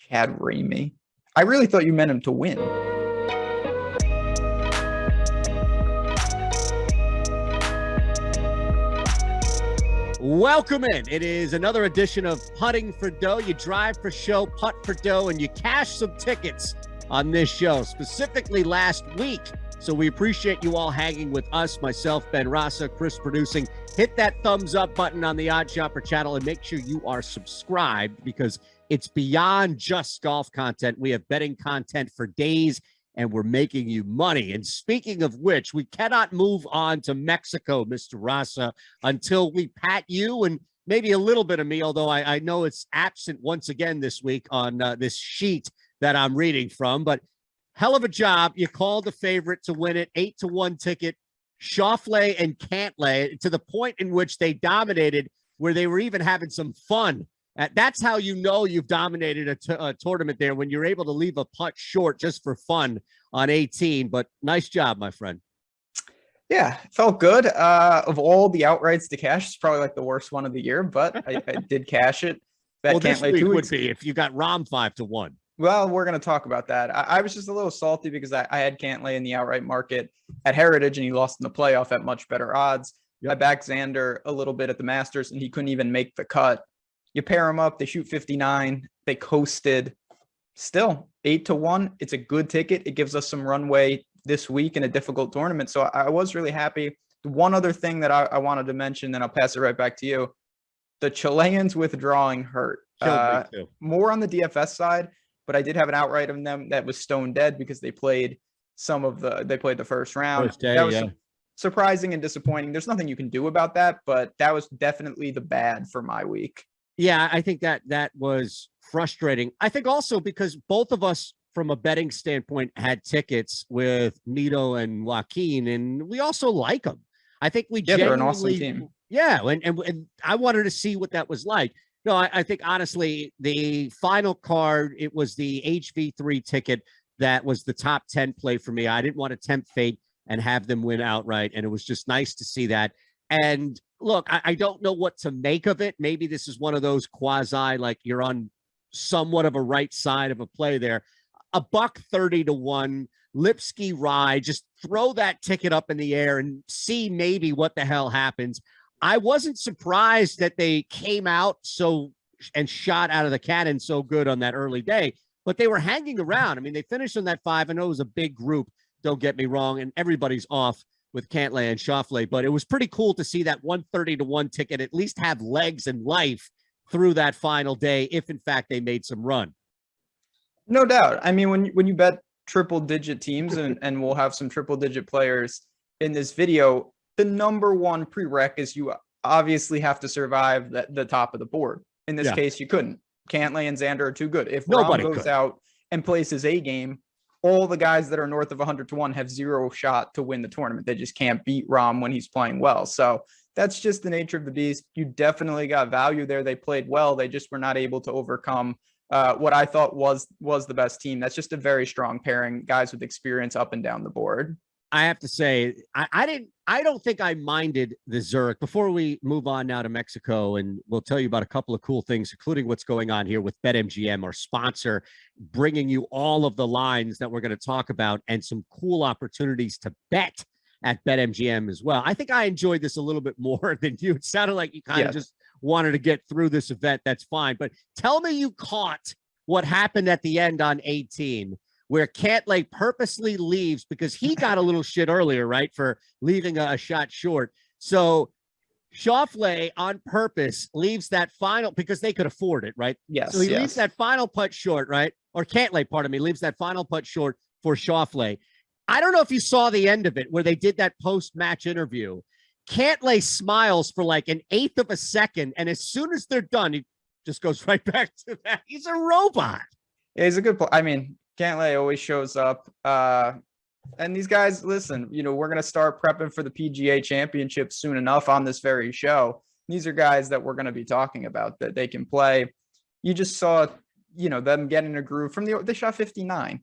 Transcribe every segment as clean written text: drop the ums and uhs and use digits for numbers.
Chad Ramey. I really thought you meant him to win. Welcome in. It is another edition of Putting for Dough. You drive for show, putt for dough, and you cash some tickets on this show, specifically last week. So we appreciate you all hanging with us, myself, Ben Rasa, Chris producing. Hit that thumbs up button on the OddsShopper channel and make sure you are subscribed because it's beyond just golf content. We have betting content for days and we're making you money. And speaking of which, we cannot move on to Mexico, Mr. Rasa, until we pat you and maybe a little bit of me, although I know it's absent once again this week on this sheet that I'm reading from. But hell of a job. You called the favorite to win it, 8-1 ticket, Schauffele and Cantlay, to the point in which they dominated where they were even having some fun. That's how you know you've dominated a tournament there, when you're able to leave a putt short just for fun on 18. But nice job, my friend. Yeah, felt good. Of all the outrights to cash, it's probably like the worst one of the year, but I did cash it. Well, this week would be if you got Rahm 5-1. Well, we're going to talk about that. I was just a little salty because I had Cantlay in the outright market at Heritage, and he lost in the playoff at much better odds. Yep. I backed Xander a little bit at the Masters, and he couldn't even make the cut. You pair them up, they shoot 59, they coasted. Still, 8-1, it's a good ticket. It gives us some runway this week in a difficult tournament. So I was really happy. One other thing that I wanted to mention, then I'll pass it right back to you. The Chileans withdrawing hurt. More on the DFS side, but I did have an outright of them that was stone dead because they played the first round. That was surprising and disappointing. There's nothing you can do about that, but that was definitely the bad for my week. Yeah, I think that was frustrating. I think also because both of us, from a betting standpoint, had tickets with Mito and Joaquin, and we also like them. I think we they're an awesome team. Yeah, and I wanted to see what that was like. No, I think honestly, the final card, it was the HV3 ticket that was the top 10 play for me. I didn't want to tempt fate and have them win outright, and it was just nice to see that. And look, I don't know what to make of it. Maybe this is one of those quasi, like you're on somewhat of a right side of a play there. $130-1, Lipsky ride, just throw that ticket up in the air and see maybe what the hell happens. I wasn't surprised that they came out and shot out of the cannon so good on that early day, but they were hanging around. I mean, they finished on that 5. I know it was a big group, don't get me wrong, and everybody's off with Cantlay and Schauffele, but it was pretty cool to see that 130-1 ticket at least have legs and life through that final day, if in fact they made some run. No doubt. I mean, when you bet triple-digit teams, and we'll have some triple-digit players in this video, the number one prereq is you obviously have to survive the top of the board. In this case, you couldn't. Cantlay and Xander are too good. If Rahm goes out and plays his A game, all the guys that are north of 100-1 have zero shot to win the tournament. They just can't beat Rahm when he's playing well. So that's just the nature of the beast. You definitely got value there. They played well. They just were not able to overcome what I thought was the best team. That's just a very strong pairing, guys with experience up and down the board. I have to say, I don't think I minded the Zurich. Before we move on now to Mexico, and we'll tell you about a couple of cool things, including what's going on here with BetMGM, our sponsor, bringing you all of the lines that we're going to talk about and some cool opportunities to bet at BetMGM as well. I think I enjoyed this a little bit more than you. It sounded like you kind of just wanted to get through this event. That's fine. But tell me you caught what happened at the end on 18, where Cantlay purposely leaves because he got a little shit earlier, right, for leaving a shot short. So Schauffele on purpose leaves that final because they could afford it, right? Yes. So he leaves that final putt short, right? Or Cantlay, pardon me, leaves that final putt short for Schauffele. I don't know if you saw the end of it where they did that post-match interview. Cantlay smiles for like an eighth of a second, and as soon as they're done, he just goes right back to that. He's a robot. Yeah, he's a good player. I mean, Cantlay always shows up. And these guys, listen, we're going to start prepping for the PGA Championship soon enough on this very show. These are guys that we're going to be talking about that they can play. You just saw, them getting a groove from they shot 59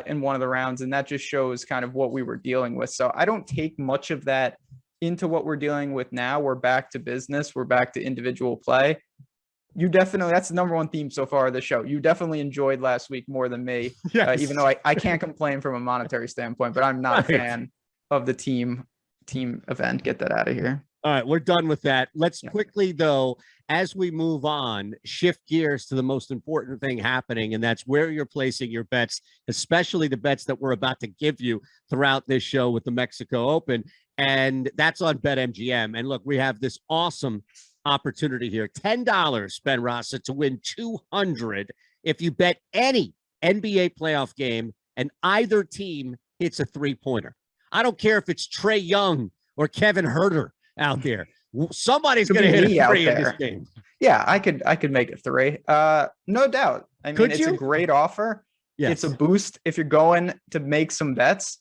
in one of the rounds. And that just shows kind of what we were dealing with. So I don't take much of that into what we're dealing with now. We're back to business. We're back to individual play. You definitely, that's the number one theme so far of the show. You definitely enjoyed last week more than me, Yes. even though I can't complain from a monetary standpoint, but I'm not a fan of the team event. Get that out of here. All right, we're done with that. Let's quickly, though, as we move on, shift gears to the most important thing happening, and that's where you're placing your bets, especially the bets that we're about to give you throughout this show with the Mexico Open, and that's on BetMGM. And look, we have this awesome opportunity here. $10, Ben Rasa, to win $200 if you bet any NBA playoff game and either team hits a three-pointer. I don't care if it's Trae Young or Kevin Huerter out there. Somebody's going to hit a three in this game. Yeah, I could make it three. No doubt. I mean, it's a great offer. Yes. It's a boost. If you're going to make some bets,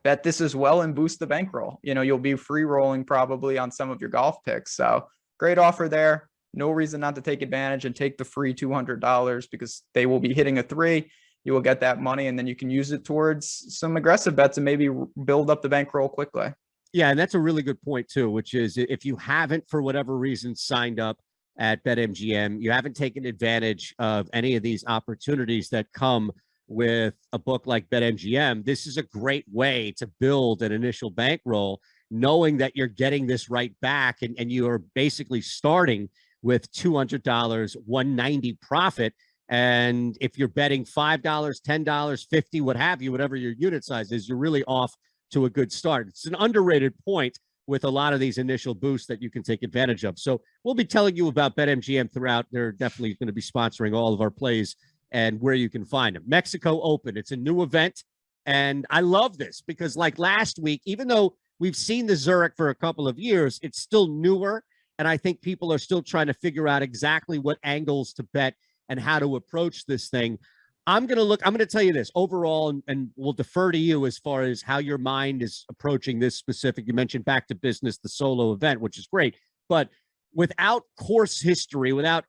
bet this as well and boost the bankroll. You know, you'll be free rolling probably on some of your golf picks. So great offer there. No reason not to take advantage and take the free $200 because they will be hitting a three. You will get that money and then you can use it towards some aggressive bets and maybe build up the bankroll quickly. Yeah, and that's a really good point too, which is if you haven't, for whatever reason, signed up at BetMGM, you haven't taken advantage of any of these opportunities that come with a book like BetMGM, this is a great way to build an initial bankroll, knowing that you're getting this right back and you are basically starting with $200, $190 profit. And if you're betting $5, $10, $50, what have you, whatever your unit size is, you're really off to a good start. It's an underrated point with a lot of these initial boosts that you can take advantage of. So we'll be telling you about BetMGM throughout. They're definitely going to be sponsoring all of our plays and where you can find them. Mexico Open, it's a new event. And I love this because like last week, even though we've seen the Zurich for a couple of years, it's still newer. And I think people are still trying to figure out exactly what angles to bet and how to approach this thing. I'm going to tell you this overall, and we'll defer to you as far as how your mind is approaching this specific. You mentioned Back to Business, the solo event, which is great, but without course history, without,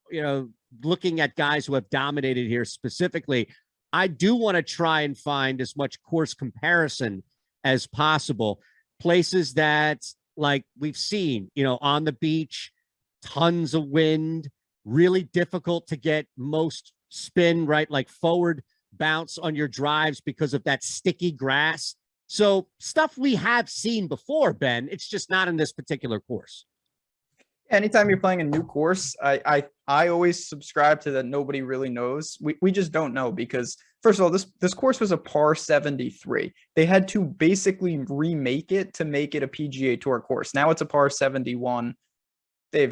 looking at guys who have dominated here specifically, I do want to try and find as much course comparison as possible. Places that, like we've seen, on the beach, tons of wind, really difficult to get most spin, right? Like forward bounce on your drives because of that sticky grass. So stuff we have seen before, Ben, it's just not in this particular course. Anytime you're playing a new course, I always subscribe to that nobody really knows. We just don't know because, first of all, this course was a par 73. They had to basically remake it to make it a PGA Tour course. Now it's a par 71. They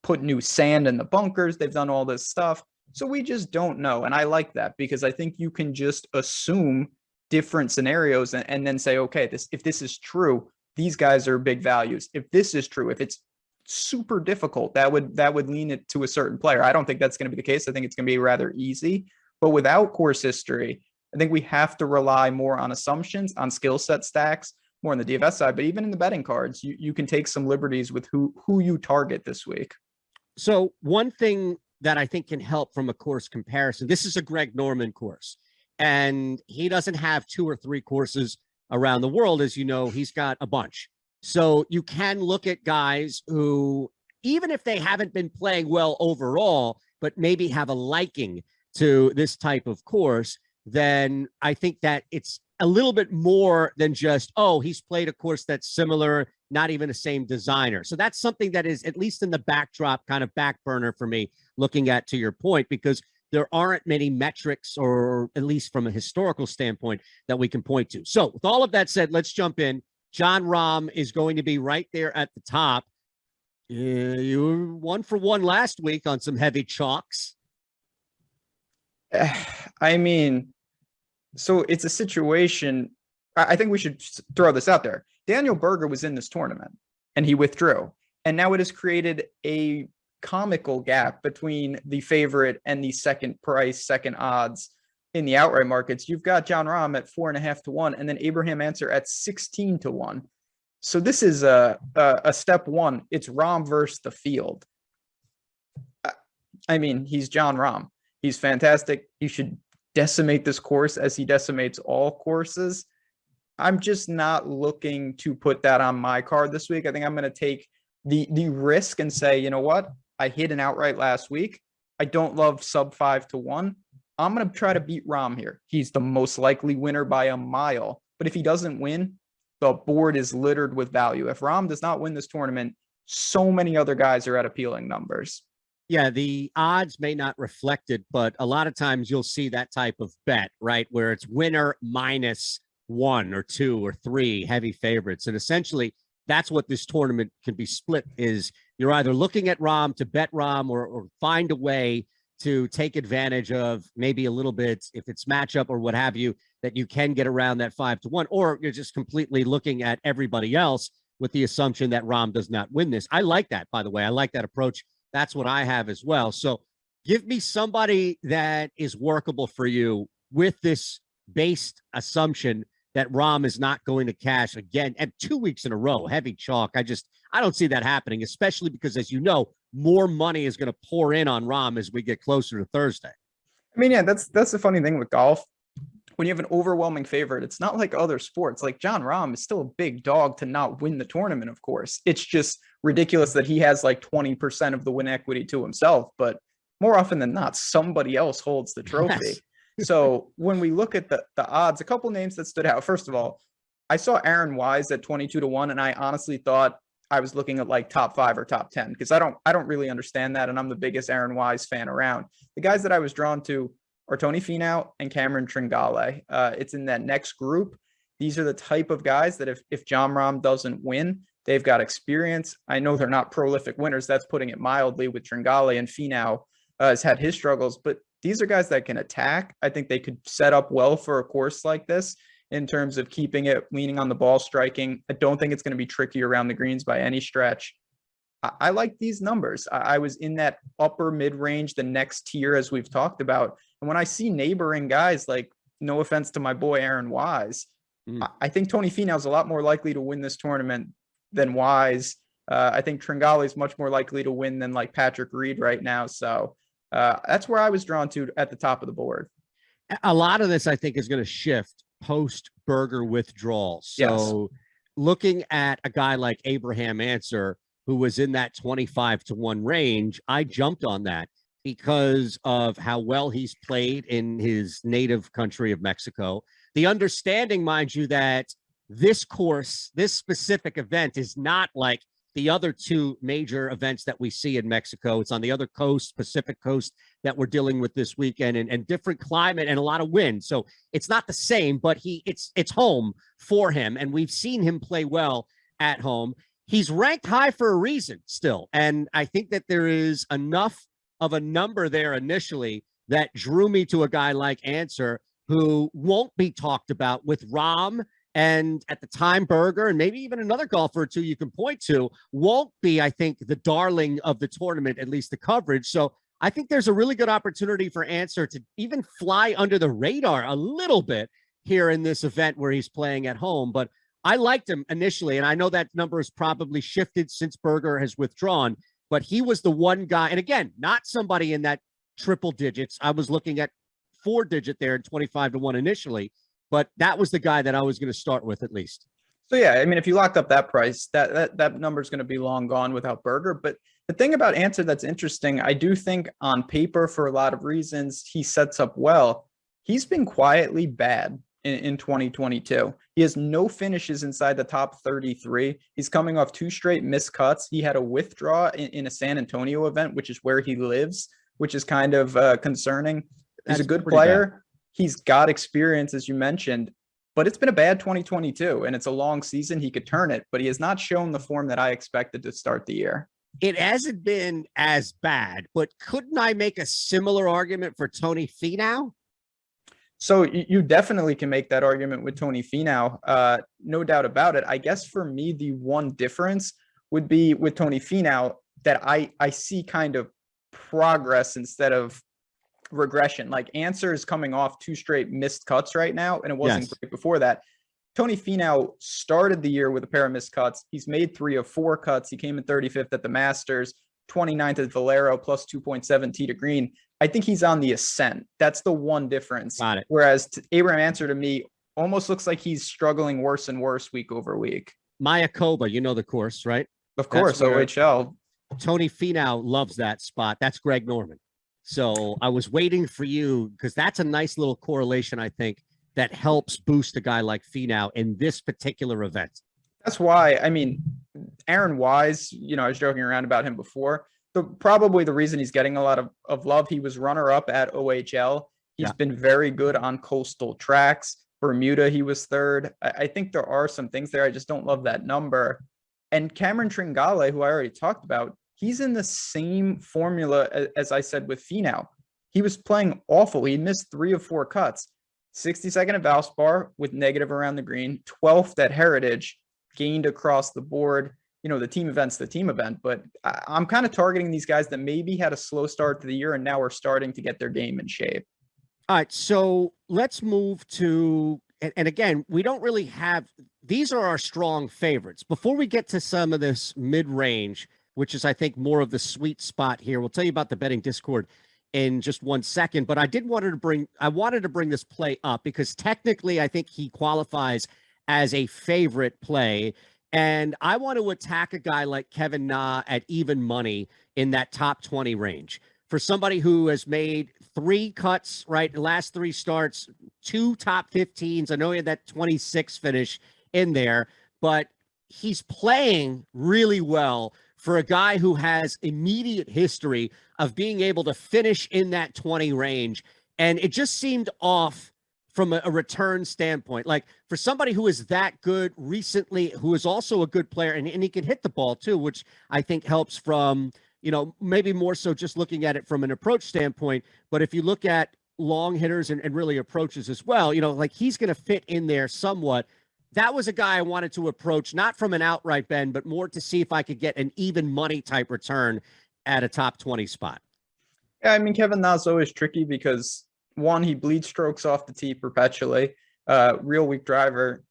put new sand in the bunkers. They've done all this stuff. So we just don't know. And I like that because I think you can just assume different scenarios and then say, okay, if this is true, these guys are big values. If this is true, if it's super difficult, that would lean it to a certain player. I don't think that's going to be the case. I think it's going to be rather easy. But without course history, I think we have to rely more on assumptions, on skill set stacks, more on the DFS side. But even in the betting cards, you can take some liberties with who you target this week. So one thing that I think can help from a course comparison, this is a Greg Norman course, and he doesn't have 2 or 3 courses around the world. As you know, he's got a bunch. So you can look at guys who, even if they haven't been playing well overall, but maybe have a liking to this type of course, then I think that it's a little bit more than just, oh, he's played a course that's similar, not even the same designer. So that's something that is, at least in the backdrop, kind of back burner for me, looking at, to your point, because there aren't many metrics, or at least from a historical standpoint, that we can point to. So with all of that said, let's jump in. Jon Rahm is going to be right there at the top. You were 1 for 1 last week on some heavy chalks. I mean, so it's a situation. I think we should throw this out there. Daniel Berger was in this tournament and he withdrew. And now it has created a comical gap between the favorite and the second price, second odds in the outright markets. You've got Jon Rahm at 4.5 to 1, and then Abraham Answer at 16 to 1. So this is a step one. It's Rahm versus the field. I mean, he's Jon Rahm. He's fantastic. He should decimate this course as he decimates all courses. I'm just not looking to put that on my card this week. I think I'm going to take the risk and say, you know what? I hit an outright last week. I don't love sub 5-1. I'm going to try to beat Rahm here. He's the most likely winner by a mile. But if he doesn't win, the board is littered with value. If Rahm does not win this tournament, so many other guys are at appealing numbers. Yeah, the odds may not reflect it, but a lot of times you'll see that type of bet, right? Where it's winner minus 1 or 2 or 3 heavy favorites. And essentially that's what this tournament can be split is you're either looking at Rahm to bet Rahm or find a way to take advantage of maybe a little bit, if it's matchup or what have you, that you can get around that 5-1, or you're just completely looking at everybody else with the assumption that Rahm does not win this. I like that, by the way. I like that approach. That's what I have as well. So give me somebody that is workable for you with this based assumption that Rahm is not going to cash again and 2 weeks in a row, heavy chalk. I don't see that happening, especially because, as you know, more money is going to pour in on Rahm as we get closer to Thursday. I mean, yeah, that's the funny thing with golf. When you have an overwhelming favorite, it's not like other sports. Like Jon Rahm is still a big dog to not win the tournament, of course. It's just ridiculous that he has like 20% of the win equity to himself. But more often than not, somebody else holds the trophy. Yes. So when we look at the odds, a couple names that stood out. First of all, I saw Aaron Wise at 22-1, and I honestly thought I was looking at like top 5 or top 10 because I don't really understand that, and I'm the biggest Aaron Wise fan around. The guys that I was drawn to are Tony Finau and Cameron Tringale. It's in that next group. These are the type of guys that if Jon Rahm doesn't win, they've got experience. I know they're not prolific winners. That's putting it mildly with Tringale, and Finau has had his struggles, but these are guys that can attack. I think they could set up well for a course like this in terms of keeping it, leaning on the ball, striking. I don't think it's going to be tricky around the greens by any stretch. I like these numbers. I was in that upper mid-range, the next tier, as we've talked about. And when I see neighboring guys, like, no offense to my boy Aaron Wise, I think Tony Finau is a lot more likely to win this tournament than Wise. I think Tringale is much more likely to win than like Patrick Reed right now. So that's where I was drawn to at the top of the board. A lot of this, I think, is going to shift post-Berger withdrawal. So looking at a guy like Abraham Answer, who was in that 25-1 range, I jumped on that because of how well he's played in his native country of Mexico. The understanding, mind you, that this course, this specific event is not like the other two major events that we see in Mexico. It's on the other coast, Pacific coast, that we're dealing with this weekend, and different climate and a lot of wind. So it's not the same, but it's home for him. And we've seen him play well at home. He's ranked high for a reason still. And I think that there is enough of a number there initially that drew me to a guy like Answer, who won't be talked about with Rahm and at the time Berger, and maybe even another golfer or two you can point to, won't be, I think, the darling of the tournament, at least the coverage. So I think there's a really good opportunity for Answer to even fly under the radar a little bit here in this event where he's playing at home. But I liked him initially, and I know that number has probably shifted since Berger has withdrawn, but he was the one guy, and again, not somebody in that triple digits. I was looking at 4-digit there at 25-1 initially, but that was the guy that I was going to start with at least. So yeah, I mean, if you locked up that price, that number is going to be long gone without Berger. But the thing about Answer that's interesting, I do think on paper, for a lot of reasons, he sets up well. He's been quietly bad in 2022. He has no finishes inside the top 33. He's coming off 2 straight missed cuts. He had a withdraw in a San Antonio event, which is where he lives, which is kind of concerning. He's a good player. Bad. He's got experience, as you mentioned, but it's been a bad 2022, and it's a long season. He could turn it, but he has not shown the form that I expected to start the year. It hasn't been as bad, but couldn't I make a similar argument for Tony Finau? So you definitely can make that argument with Tony Finau, no doubt about it. I guess for me, the one difference would be with Tony Finau that I see kind of progress instead of regression. Like Answer is coming off 2 straight missed cuts right now, and it wasn't great before that. Tony Finau started the year with a pair of missed cuts. He's made 3 of 4 cuts. He came in 35th at the Masters, 29th at Valero, plus 2.7 tee to green. I think he's on the ascent. That's the one difference. Got it. Whereas Abraham Answer to me almost looks like he's struggling worse and worse week over week. Mayakoba, you know the course, right? Of course, OHL. Tony Finau loves that spot. That's Greg Norman. So I was waiting for you because that's a nice little correlation, I think, that helps boost a guy like Finau in this particular event. That's why, I mean, Aaron Wise, I was joking around about him before. Probably the reason he's getting a lot of love, he was runner-up at OHL. He's been very good on coastal tracks. Bermuda, he was third. I think there are some things there. I just don't love that number. And Cameron Tringale, who I already talked about, he's in the same formula as I said with Finau. He was playing awful. He missed 3 of 4 cuts. 62nd at Valspar with negative around the green, 12th at Heritage, gained across the board. The team event's the team event, but I'm kind of targeting these guys that maybe had a slow start to the year and now are starting to get their game in shape. All right, so let's move to, and again, we don't really have, these are our strong favorites. Before we get to some of this mid-range, which is, I think, more of the sweet spot here, we'll tell you about the betting Discord in just 1 second, but I wanted to bring this play up because technically I think he qualifies as a favorite play. And I want to attack a guy like Kevin Na at even money in that top 20 range. For somebody who has made 3 cuts, right, the last 3 starts, 2 top 15s. I know he had that 26 finish in there, but he's playing really well for a guy who has immediate history of being able to finish in that 20 range. And it just seemed off from a return standpoint. Like for somebody who is that good recently, who is also a good player, and he can hit the ball too, which I think helps from, maybe more so just looking at it from an approach standpoint. But if you look at long hitters and really approaches as well, like he's going to fit in there somewhat. That was a guy I wanted to approach, not from an outright bend, but more to see if I could get an even money type return at a top 20 spot. Yeah, I mean, Kevin Na's always tricky because, one, he bleeds strokes off the tee perpetually, real weak driver.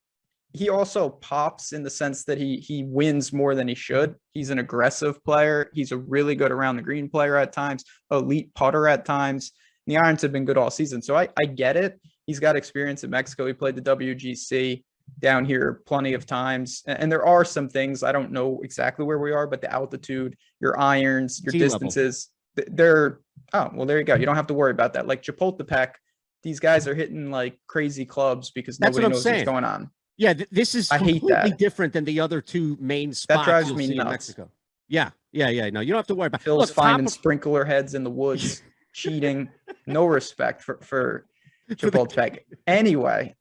He also pops in the sense that he wins more than he should. He's an aggressive player. He's a really good around the green player at times, elite putter at times. The irons have been good all season. So I get it. He's got experience in Mexico. He played the WGC down here plenty of times. And there are some things, I don't know exactly where we are, but the altitude, your irons, your distances, they're, there you go. You don't have to worry about that. Like Chapultepec, these guys are hitting like crazy clubs because nobody knows what's going on. Yeah, this is completely different than the other 2 main spots that drives me nuts. in Mexico. Yeah. No, you don't have to worry about. Phil's finding sprinkler heads in the woods, cheating. No respect for Chapultepec. Anyway,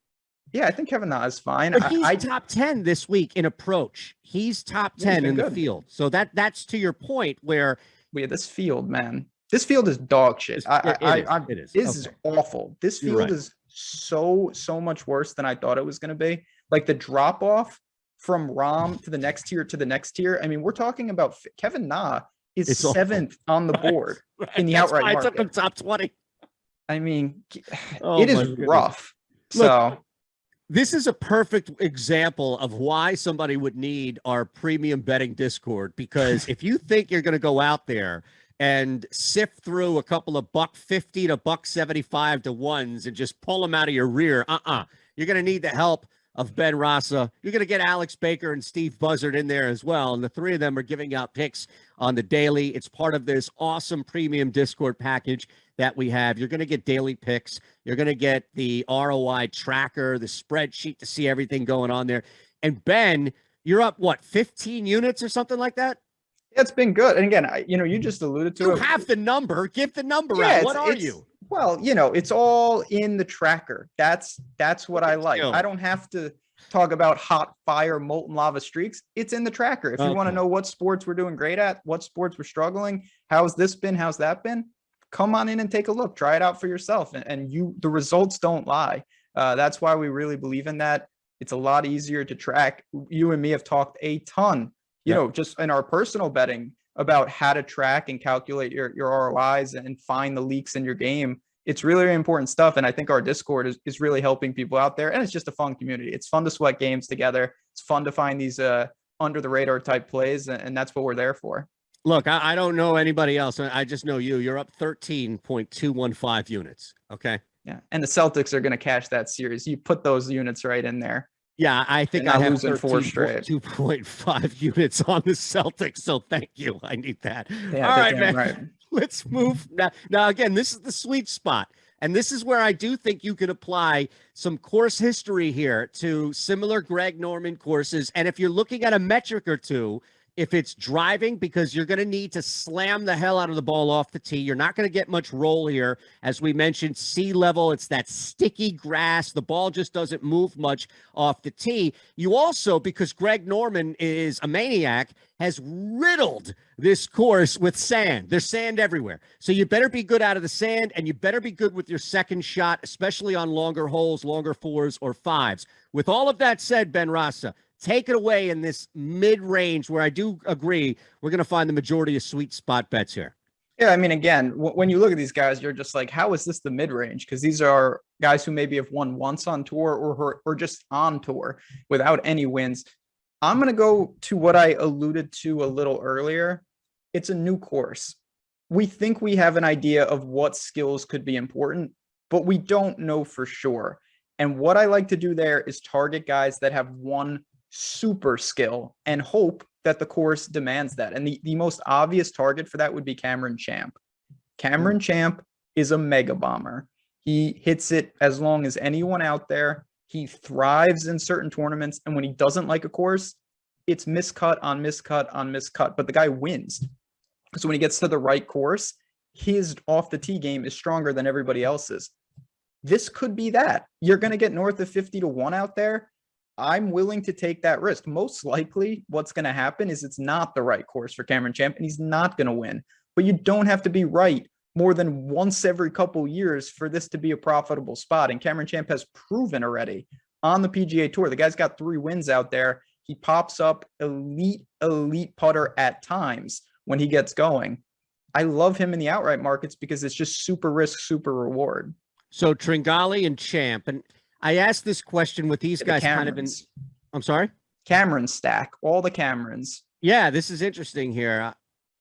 yeah, I think Kevin Na is fine. But he's top 10 this week in approach. He's top 10 in the field. So that's to your point where this field, man. This field is dog shit. It is. This is awful. This field is so much worse than I thought it was going to be. Like the drop off from Rahm to the next tier. I mean, we're talking about Kevin Na is 7th on the board in the outright market. I took him top 20. I mean, it is rough. Look, so this is a perfect example of why somebody would need our premium betting Discord, because if you think you're going to go out there and sift through a couple of $1.50 to $1.75 to ones and just pull them out of your rear, you're going to need the help of Ben Rasa. You're going to get Alex Baker and Steve Buzzard in there as well. And the 3 of them are giving out picks on the daily. It's part of this awesome premium Discord package that we have. You're going to get daily picks. You're going to get the ROI tracker, the spreadsheet to see everything going on there. And Ben, you're up, 15 units or something like that? It's been good. And again, you just alluded to it. You have the number. Give the number out. What are you? Well, it's all in the tracker. That's what I like. I don't have to talk about hot fire, molten lava streaks. It's in the tracker. If you want to know what sports we're doing great at, what sports we're struggling, how's this been, how's that been, come on in and take a look. Try it out for yourself. And the results don't lie. That's why we really believe in that. It's a lot easier to track. You and me have talked a ton, just in our personal betting about how to track and calculate your ROIs and find the leaks in your game. It's really, really important stuff. And I think our Discord is really helping people out there. And it's just a fun community. It's fun to sweat games together. It's fun to find these under the radar type plays. And that's what we're there for. Look, I don't know anybody else. I just know you. You're up 13.215 units. Okay. Yeah. And the Celtics are going to cash that series. You put those units right in there. Yeah, I think They're I not have losing 4 straight. 2.5 units on the Celtics, so thank you. I need that. Yeah, All right, damn man. right. Let's move now. Now, again, this is the sweet spot, and this is where I do think you could apply some course history here to similar Greg Norman courses. And if you're looking at a metric or two, if it's driving, because you're going to need to slam the hell out of the ball off the tee. You're not going to get much roll here. As we mentioned, sea level, it's that sticky grass. The ball just doesn't move much off the tee. You also, because Greg Norman is a maniac, has riddled this course with sand. There's sand everywhere. So you better be good out of the sand, and you better be good with your second shot, especially on longer holes, longer 4s or 5s. With all of that said, Ben Rasa, take it away in this mid-range where I do agree we're going to find the majority of sweet spot bets here. Yeah, I mean, again, when you look at these guys, you're just like, how is this the mid-range? Because these are guys who maybe have won once on tour or just on tour without any wins. I'm going to go to what I alluded to a little earlier. It's a new course. We think we have an idea of what skills could be important, but we don't know for sure. And what I like to do there is target guys that have one super skill and hope that the course demands that. And the most obvious target for that would be Cameron Champ. Cameron Champ is a mega bomber. He hits it as long as anyone out there. He thrives in certain tournaments. And when he doesn't like a course, it's miscut on miscut on miscut, but the guy wins. So when he gets to the right course, his off the tee game is stronger than everybody else's. This could be that. You're going to get north of 50-1 out there. I'm willing to take that risk. Most likely what's going to happen is it's not the right course for Cameron Champ and he's not going to win. But you don't have to be right more than once every couple years for this to be a profitable spot. And Cameron Champ has proven already on the PGA Tour. The guy's got 3 wins out there. He pops up elite putter at times when he gets going. I love him in the outright markets because it's just super risk, super reward. So Tringali and Champ, and I asked this question with these guys kind of in, I'm sorry? Cameron stack, all the Camerons. Yeah, this is interesting here.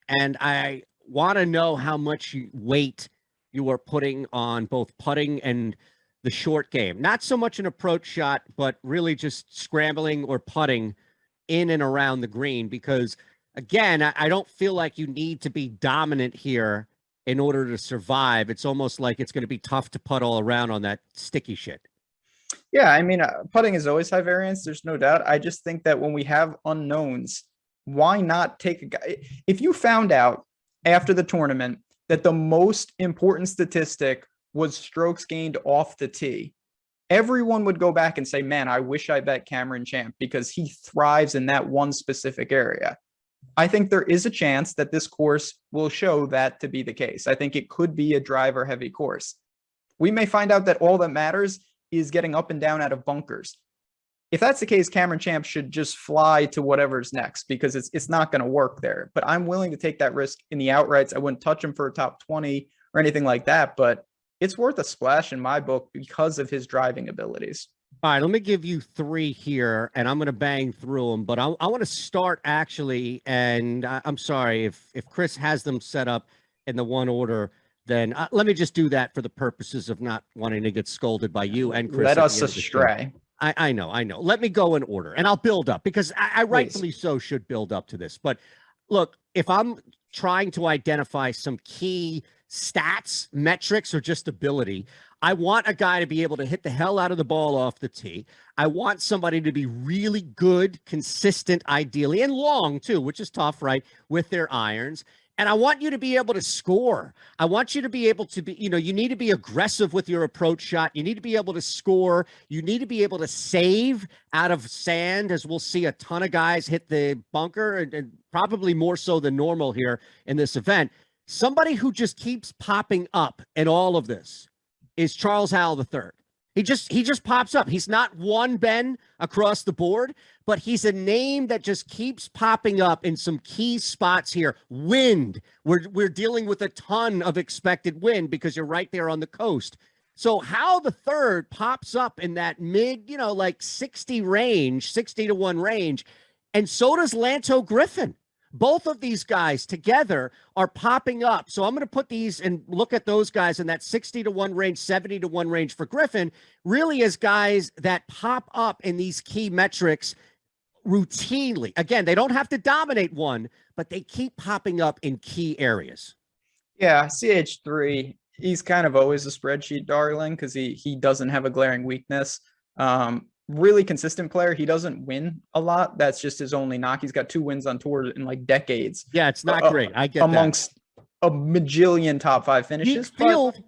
And I want to know how much weight you are putting on both putting and the short game. Not so much an approach shot, but really just scrambling or putting in and around the green. Because, again, I don't feel like you need to be dominant here in order to survive. It's almost like it's going to be tough to putt all around on that sticky shit. Yeah, I mean, putting is always high variance. There's no doubt. I just think that when we have unknowns, why not take a guy? If you found out after the tournament that the most important statistic was strokes gained off the tee, everyone would go back and say, man, I wish I bet Cameron Champ because he thrives in that one specific area. I think there is a chance that this course will show that to be the case. I think it could be a driver heavy course. We may find out that all that matters is getting up and down out of bunkers. If that's the case, Cameron Champ should just fly to whatever's next because it's not going to work there. But I'm willing to take that risk in the outrights. I wouldn't touch him for a top 20 or anything like that, but it's worth a splash in my book because of his driving abilities. All right, let me give you 3 here, and I'm going to bang through them. But I want to start actually, and I'm sorry if Chris has them set up in the one order, then let me just do that for the purposes of not wanting to get scolded by you and Chris. Let us astray. I know. Let me go in order, and I'll build up because I rightfully so should build up to this. But look, if I'm trying to identify some key stats, metrics, or just ability, I want a guy to be able to hit the hell out of the ball off the tee. I want somebody to be really good, consistent, ideally, and long too, which is tough, right, with their irons. And I want you to be able to score. I want you to be able to be, you need to be aggressive with your approach shot. You need to be able to score. You need to be able to save out of sand, as we'll see a ton of guys hit the bunker, and probably more so than normal here in this event. Somebody who just keeps popping up in all of this is Charles Howell III. He just pops up. He's not one Ben across the board, but he's a name that just keeps popping up in some key spots here. Wind. We're dealing with a ton of expected wind because you're right there on the coast. So Howell III pops up in that mid, like 60 range, 60-1 range. And so does Lanto Griffin. Both of these guys together are popping up. So I'm going to put these and look at those guys in that 60-1 range, 70-1 range for Griffin, really as guys that pop up in these key metrics routinely. Again, they don't have to dominate one, but they keep popping up in key areas. Yeah, CH3, he's kind of always a spreadsheet darling because he doesn't have a glaring weakness. Really consistent player. He doesn't win a lot. That's just his only knock. He's got 2 wins on tour in like decades. Yeah, it's not great. I get amongst a majillion top 5 finishes. Weak field.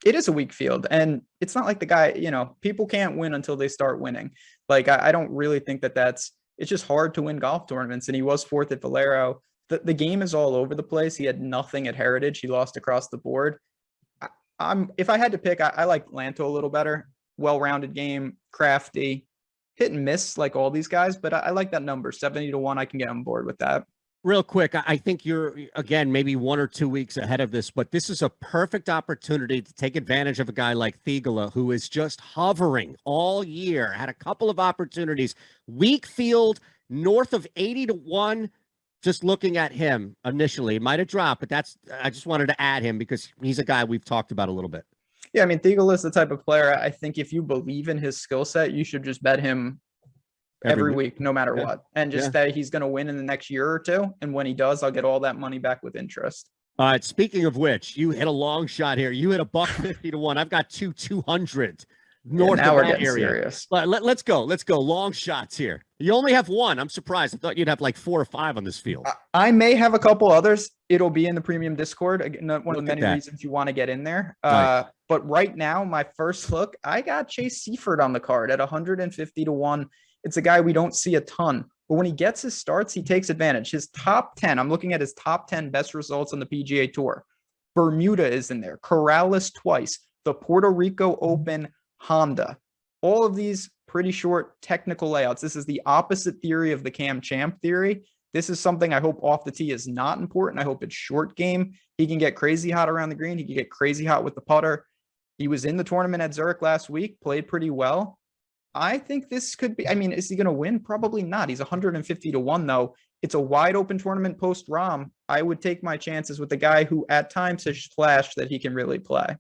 It is a weak field, and it's not like the guy, people can't win until they start winning. Like, I don't really think it's just hard to win golf tournaments. And he was 4th at Valero. The game is all over the place. He had nothing at Heritage. He lost across the board. If I had to pick, I like Lanto a little better. Well-rounded game, crafty, hit and miss like all these guys, but I like that number, 70-1. I can get on board with that. Real quick, I think you're, again, maybe 1 or 2 weeks ahead of this, but this is a perfect opportunity to take advantage of a guy like Thigala, who is just hovering all year, had a couple of opportunities. Weak field, north of 80-1. Just looking at him initially, it might have dropped, but I just wanted to add him because he's a guy we've talked about a little bit. Yeah, I mean, Thigala is the type of player, I think if you believe in his skill set, you should just bet him every week, no matter what. And just that he's going to win in the next year or 2. And when he does, I'll get all that money back with interest. All right, speaking of which, you hit a long shot here. You hit $150-1. I've got 200 north of that area. Serious. Let's go. Let's go. Long shots here. You only have 1. I'm surprised. I thought you'd have like 4 or 5 on this field. I may have a couple others. It'll be in the premium Discord. Again, one of the many reasons you want to get in there. Nice. But right now, my first look, I got Chase Seifert on the card at 150-1. It's a guy we don't see a ton. But when he gets his starts, he takes advantage. His top 10, I'm looking at his top 10 best results on the PGA Tour. Bermuda is in there. Corrales twice. The Puerto Rico Open, Honda. All of these pretty short technical layouts. This is the opposite theory of the Cam Champ theory. This is something I hope off the tee is not important. I hope it's short game. He can get crazy hot around the green. He can get crazy hot with the putter. He was in the tournament at Zurich last week, played pretty well. I think this could be, I mean, is he going to win? Probably not. He's 150-1 though. It's a wide open tournament post Rahm. I would take my chances with the guy who at times has flashed that he can really play.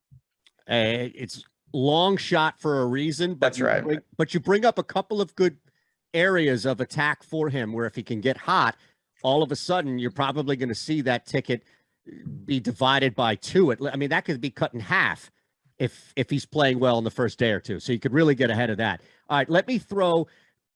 It's long shot for a reason. But That's right. But you bring up a couple of good areas of attack for him where if he can get hot, all of a sudden you're probably going to see that ticket be divided by 2. I mean, that could be cut in half if he's playing well in the first day or 2. So you could really get ahead of that. All right,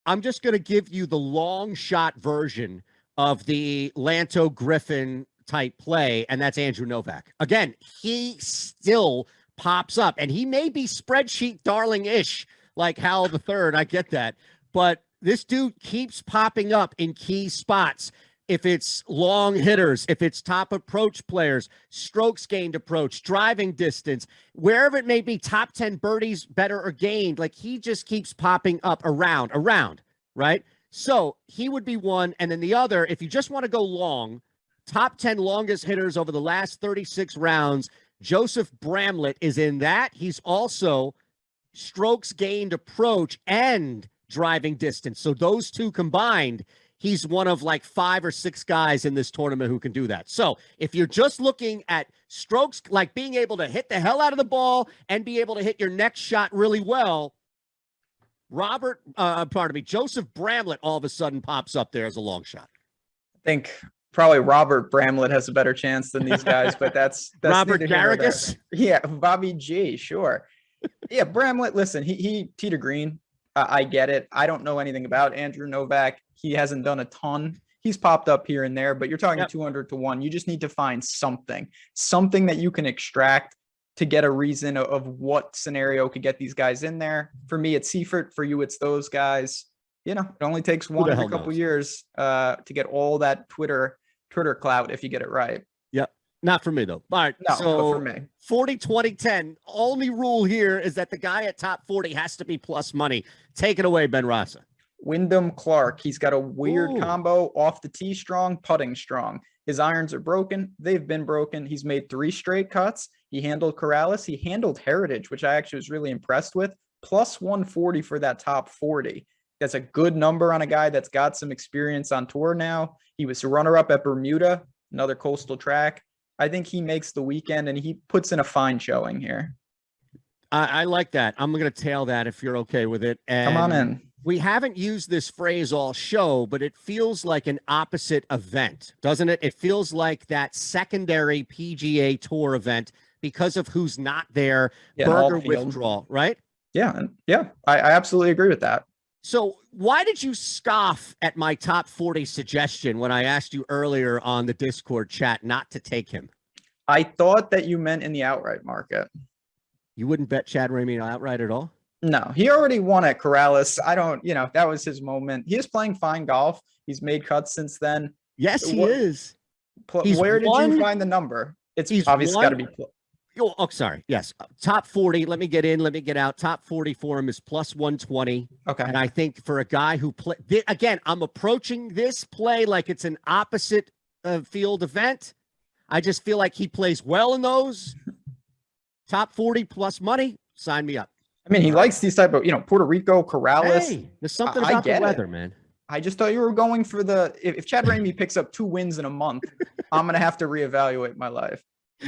I'm just going to give you the long shot version of the Lanto Griffin type play, and that's Andrew Novak. Again, he still pops up, and he may be spreadsheet darling-ish like Hal III. I get that. But this dude keeps popping up in key spots. If it's long hitters, if it's top approach players, strokes gained approach, driving distance, wherever it may be, top 10 birdies better or gained, like he just keeps popping up around, right? So he would be one. And then the other, if you just want to go long, top 10 longest hitters over the last 36 rounds, Joseph Bramlett is in that. He's also strokes gained approach and driving distance. So those two combined, he's one of like 5 or 6 guys in this tournament who can do that. So if you're just looking at strokes, like being able to hit the hell out of the ball and be able to hit your next shot really well, Joseph Bramlett all of a sudden pops up there as a long shot. I think probably Robert Bramlett has a better chance than these guys, but that's Robert Garrigus. Yeah, Bobby G, sure. Yeah, Bramlett, listen, he teed a green. I get it. I don't know anything about Andrew Novak. He hasn't done a ton. He's popped up here and there, but you're talking 200-1. You just need to find something that you can extract to get a reason of what scenario could get these guys in there. For me, it's Seifert. For you, it's those guys. You know, it only takes one every couple years to get all that Twitter clout if you get it right. Yep. Not for me, though. All right. No, so for me. 40, 20, 10. Only rule here is that the guy at top 40 has to be plus money. Take it away, Ben Rasa. Wyndham Clark. He's got a weird combo, off the tee strong, putting strong. His irons are broken. They've been broken. He's made 3 straight cuts. He handled Corrales. He handled Heritage, which I actually was really impressed with. Plus 140 for that top 40. That's a good number on a guy that's got some experience on tour now. He was a runner-up at Bermuda, another coastal track. I think he makes the weekend, and he puts in a fine showing here. I like that. I'm going to tail that if you're okay with it. And come on in. We haven't used this phrase all show, but it feels like an opposite event, doesn't it? It feels like that secondary PGA Tour event because of who's not there, burger withdrawal, right? Yeah. I absolutely agree with that. So why did you scoff at my top 40 suggestion when I asked you earlier on the Discord chat not to take him? I thought that you meant in the outright market. You wouldn't bet Chad Ramey outright at all? No, he already won at Corrales. I don't, that was his moment. He is playing fine golf. He's made cuts since then. Yes, he is. Where did you find the number? It's obviously got to be. Oh, sorry. Yes. Top 40. Let me get in. Let me get out. Top 40 for him is plus 120. Okay. And I think for a guy who again, I'm approaching this play like it's an opposite field event. I just feel like he plays well in those. Top 40 plus money. Sign me up. I mean, he likes these type of, Puerto Rico, Corrales. Hey, there's something about the weather, man. I just thought you were going for if Chad Ramey picks up 2 wins in a month, I'm going to have to reevaluate my life.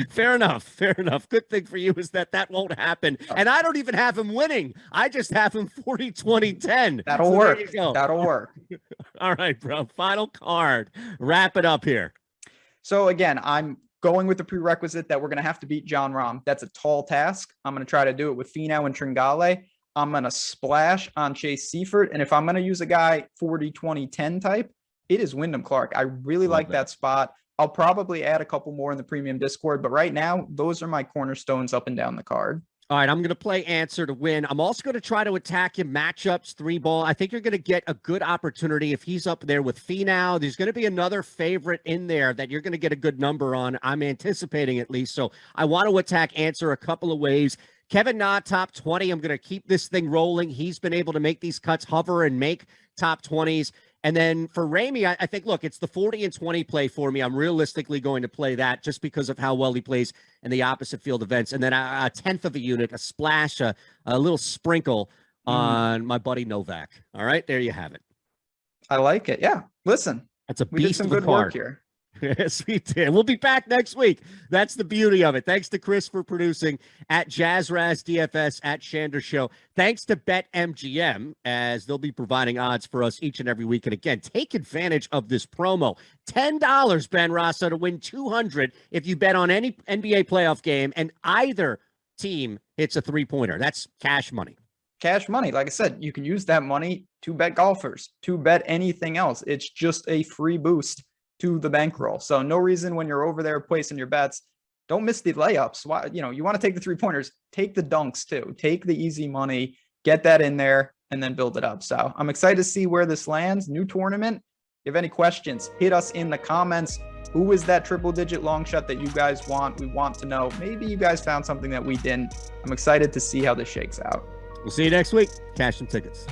Fair enough. Fair enough. Good thing for you is that won't happen. And I don't even have him winning. I just have him 40, 20, 10. That'll work. That'll work. All right, bro. Final card. Wrap it up here. So again, I'm going with the prerequisite that we're going to have to beat Jon Rahm. That's a tall task. I'm going to try to do it with Finau and Tringale. I'm going to splash on Chase Seifert. And if I'm going to use a guy 40, 20, 10 type, it is Wyndham Clark. I really like that spot. I'll probably add a couple more in the premium Discord, but right now, those are my cornerstones up and down the card. All right, I'm going to play answer to win. I'm also going to try to attack him matchups, 3-ball. I think you're going to get a good opportunity if he's up there with Finau. There's going to be another favorite in there that you're going to get a good number on. I'm anticipating at least. So I want to attack answer a couple of ways. Kevin Na, top 20. I'm going to keep this thing rolling. He's been able to make these cuts hover and make top 20s. And then for Ramey, I think, look, it's the 40 and 20 play for me. I'm realistically going to play that just because of how well he plays in the opposite field events. And then a 10th of a unit, a splash, a little sprinkle on my buddy Novak. All right, there you have it. I like it. Yeah, listen. That's a beast. We did some good work here. Yes, we did. We'll be back next week. That's the beauty of it. Thanks to Chris for producing, at JazzRaz DFS, at Shander Show. Thanks to BetMGM, as they'll be providing odds for us each and every week. And again, take advantage of this promo. $10, Ben Rasa, to win $200 if you bet on any NBA playoff game and either team hits a three-pointer. That's cash money. Cash money. Like I said, you can use that money to bet golfers, to bet anything else. It's just a free boost to the bankroll. So no reason when you're over there placing your bets, don't miss the layups. Why, you want to take the 3-pointers, take the dunks too, take the easy money, get that in there and then build it up. So I'm excited to see where this lands. New tournament. If you have any questions, hit us in the comments. Who is that triple digit long shot that you guys want? We want to know. Maybe you guys found something that we didn't. I'm excited to see how this shakes out. We'll see you next week. Cash some tickets.